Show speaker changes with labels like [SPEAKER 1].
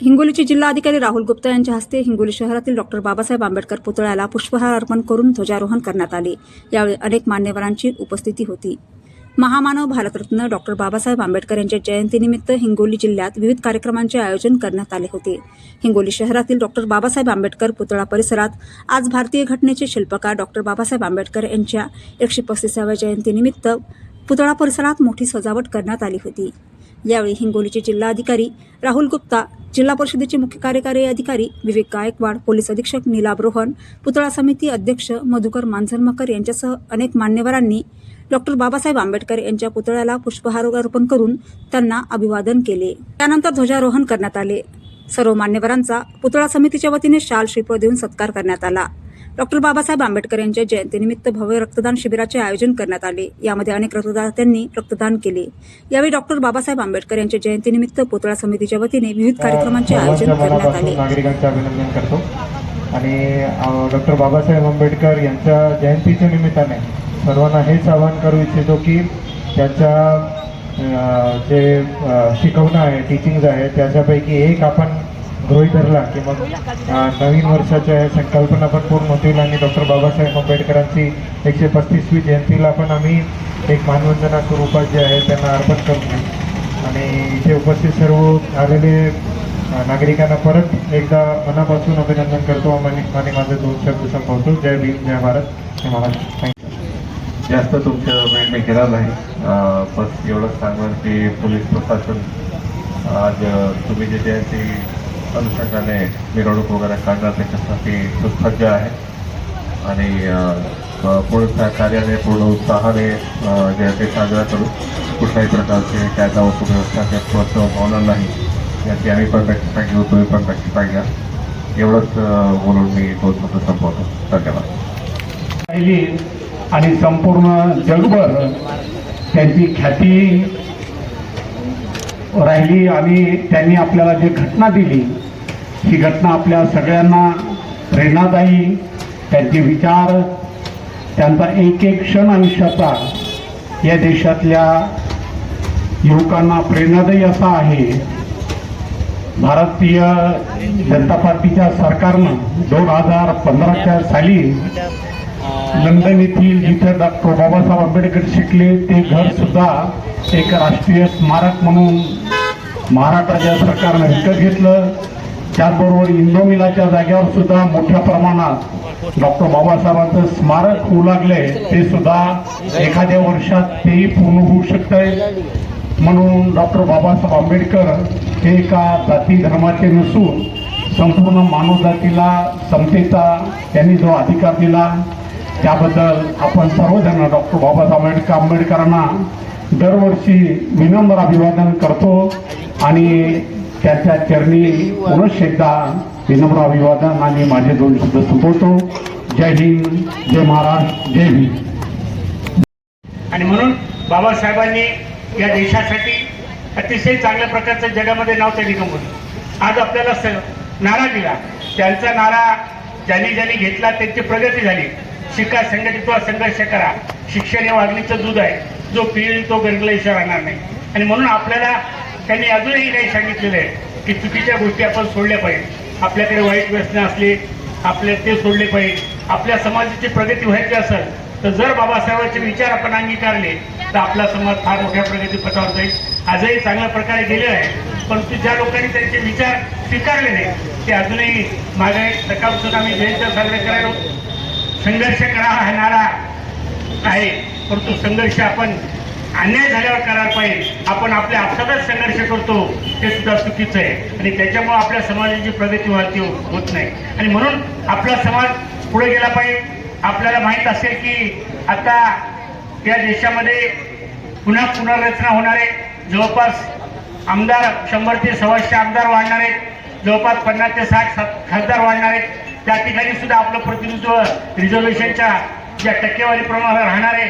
[SPEAKER 1] हिंगोलीचे जिल्हाधिकारी राहुल गुप्ता यांच्या हस्ते हिंगोली शहरातील डॉक्टर बाबासाहेब आंबेडकर पुतळ्याला पुष्पहार अर्पण करून ध्वजारोहण करण्यात आले। यावेळी अनेक मान्यवरांची उपस्थिती होती। महामानव भारतरत्न डॉक्टर बाबासाहेब आंबेडकर यांच्या जयंतीनिमित्त हिंगोली जिल्ह्यात विविध कार्यक्रमांचे आयोजन करण्यात आले होते। हिंगोली शहरातील डॉक्टर बाबासाहेब आंबेडकर पुतळा परिसरात आज भारतीय घटनेचे शिल्पकार डॉक्टर बाबासाहेब आंबेडकर यांच्या 135व्या जयंतीनिमित्त पुतळा परिसरात मोठी सजावट करण्यात आली होती। यावेळी हिंगोलीचे जिल्हाधिकारी राहुल गुप्ता, जिल्हा परिषदेचे मुख्य कार्यकारी अधिकारी विवेक गायकवाड, पोलीस अधीक्षक नीलाभ रोहन, पुतळा समिती अध्यक्ष मधुकर मांजरमकर यांच्यासह अनेक मान्यवरांनी डॉक्टर बाबासाहेब आंबेडकर यांच्या पुतळ्याला पुष्पहार अर्पण करून त्यांना अभिवादन केले। त्यानंतर ध्वजारोहण करण्यात आले। सर्व मान्यवरांचा पुतळा समितीच्या वतीने शाल श्रीफळ देऊन सत्कार करण्यात आला। डॉक्टर बाबासाहेब आंबेडकर यांच्या जयंतीनिमित्त भव्य रक्तदान शिबिराचे आयोजन करण्यात आले। यामध्ये अनेक रक्तदात्यांनी रक्तदान केले। यावेळी डॉक्टर बाबासाहेब आंबेडकर यांच्या जयंतीनिमित्त पुतळा समितीच्या वतीने विविध कार्यक्रमांचे आयोजन करण्यात आले।
[SPEAKER 2] नागरिकांचे अभिनंदन करतो आणि डॉक्टर बाबासाहेब आंबेडकर यांच्या जयंतीच्या निमित्ताने सर्वांना हेच आवाहन करू इच्छितो की त्याच्या जे शिकवणं आहे, टीचिंग्स आहे, त्याच्यापैकी एक आपण गृहीत धरला की मग नवीन वर्षाच्या संकल्पना पण पूर्ण होतील आणि डॉक्टर बाबासाहेब आंबेडकरांची 135वी जयंतीला पण आम्ही एक मानवंदना स्वरूपात जे आहे त्यांना अर्पण करतो। आणि इथे उपस्थित सर्व आलेले नागरिकांना परत एकदा मनापासून अभिनंदन करतो आणि माझे 2 शब्द संपवतो। जय भीम, जय भारत, जय महाराष्ट्र।
[SPEAKER 3] जास्त तुमच्या वेळ मी केला नाही, बस एवढंच सांगणार की पोलीस प्रशासन आज तुम्ही जे जयंती अनुषंगाने मिरवणूक वगैरे काढणार त्याच्यासाठी सुसज्ज आहे आणि पूर्ण सहकार्याने, पूर्ण उत्साहाने जयंती साजरा करू। कुठल्याही प्रकारचे कायदा व सुव्यवस्था प्रोत्साहन होणार नाही याची आम्ही पण प्रॅक्टिस पाहिजे, तुम्ही पण प्रॅक्टिस पाहिजे। एवढंच बोलून मी 2 शब्द संपवतो। धन्यवाद।
[SPEAKER 4] आणि संपूर्ण जगभर त्यांची ख्याती राहिली आणि त्यांनी आपल्याला जी घटना दिली ही घटना आपल्या सगळ्यांना प्रेरणादायी, त्यांचे विचार, त्यांचा एक एक क्षण आयुष्याचा या देशातल्या युवकांना प्रेरणादायी असा आहे। भारतीय जनता पार्टीच्या सरकारनं 2015च्या साली लंडन येथील जिथे डॉक्टर बाबासाहेब आंबेडकर शिकले ते घर सुद्धा एक राष्ट्रीय स्मारक म्हणून महाराष्ट्राच्या सरकारनं विकत घेतलं। त्याचबरोबर इंदोमिलाच्या जागेवर सुद्धा मोठ्या प्रमाणात डॉक्टर बाबासाहेबांचं स्मारक होऊ लागले, ते सुद्धा एखाद्या वर्षात तेही पूर्ण होऊ शकतंय। म्हणून डॉक्टर बाबासाहेब आंबेडकर हे एका जाती धर्माचे नसून संपूर्ण मानवजातीला समतेचा त्यांनी जो अधिकार दिला त्याबद्दल आपण सर्वजण डॉक्टर बाबासाहेब आंबेडकरांना दरवर्षी विनम्र अभिवादन करतो आणि त्यांच्या चरणी पुनश्च एकदा विनम्र अभिवादन आणि माझे 2 शब्द संपवतो। जय हिंद, जय महाराष्ट्र, जय भीम।
[SPEAKER 5] आणि म्हणून बाबासाहेबांनी या देशासाठी अतिशय चांगल्या प्रकारचं जगामध्ये नाव त्यांनी कमवलं। आज आपल्याला नारा दिला, त्यांचा नारा ज्यांनी ज्यांनी घेतला त्यांची प्रगती झाली। शिका, संघटित व्हा, संघर्ष करा। शिक्षण हे वाघिणीचं दूध आहे, जो पिईल तो गरगल्याशिवाय राहणार नाही। आणि म्हणून आपल्याला त्यांनी अजूनही काही सांगितलेलं आहे की चुकीच्या गोष्टी आपण सोडल्या पाहिजे। आपल्याकडे वाईट व्यसनं असली आपले ते सोडले पाहिजे। आपल्या समाजाची प्रगती व्हायची असेल तर जर बाबासाहेबांचे विचार आपण अंगीकारले तर आपला समाज फार मोठ्या प्रगतीपथावर जाईल। आजही चांगल्या प्रकारे गेले आहे, परंतु ज्या लोकांनी त्यांचे विचार स्वीकारले नाही ते अजूनही मागे सकाळपासून आम्ही जयंती साजरे करायला संघर्ष करा हा नारा आहे, परंतु संघर्ष आपण अन्याय झाल्यावर करायला पाहिजे। आपण आपल्या आपसातच संघर्ष करतो ते सुद्धा चुकीचं आहे आणि त्याच्यामुळे आपल्या समाजाची प्रगती होत नाही। आणि म्हणून आपला समाज पुढे गेला पाहिजे। आपल्याला माहीत असेल की आता या देशामध्ये पुन्हा पुनर्रचना होणार आहे। जवळपास आमदार 100 ते 125 आमदार वाढणार आहेत, जवळपास 50 ते 60 खासदार वाढणार आहेत। त्या ठिकाणी सुद्धा आपलं प्रतिनिधित्व रिझर्वेशनच्या ज्या टक्केवारीप्रमाणे राहणार आहे